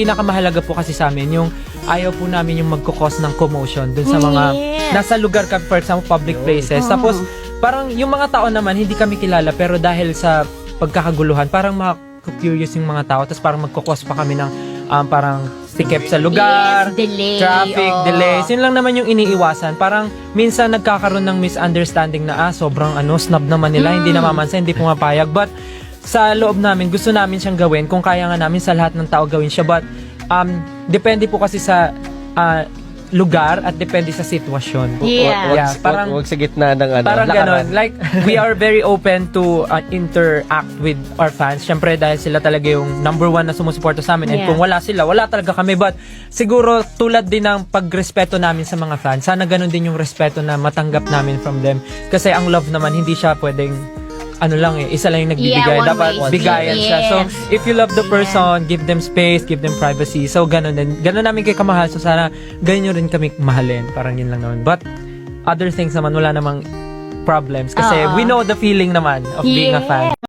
Pinakamahalaga po kasi sa amin yung ayaw po namin yung magkukos ng commotion dun sa mga nasa lugar ka, for example, public places. Tapos parang yung mga tao naman hindi kami kilala pero dahil sa pagkakaguluhan parang curious yung mga tao tapos parang magkukos pa kami ng parang sikip sa lugar, delay, traffic, delays. Yun lang naman yung iniiwasan. Parang minsan nagkakaroon ng misunderstanding na sobrang snob naman nila, hindi namamansa, hindi pumapayag. But sa loob namin, gusto namin siyang gawin kung kaya nga namin sa lahat ng tao gawin siya. But depende po kasi sa lugar at depende sa sitwasyon. Parang wag sa gitna ng parang lakaran. ganon. Like, we are very open to interact with our fans. Syempre, dahil sila talaga yung number one na sumusuporta sa amin. And kung wala sila, wala talaga kami. But siguro, tulad din ng pagrespeto namin sa mga fans, sana ganon din yung respeto na matanggap namin from them. Kasi ang love naman, hindi siya pwedeng isa lang yung nagbibigay. one Dapat way. bigayan siya. So, if you love the person, give them space, give them privacy. So, ganun din. Ganun namin kayo kamahal. So, sana ganun nyo rin kami mahalin. Parang yun lang naman. But, other things naman, wala namang problems. Kasi we know the feeling naman of being a fan.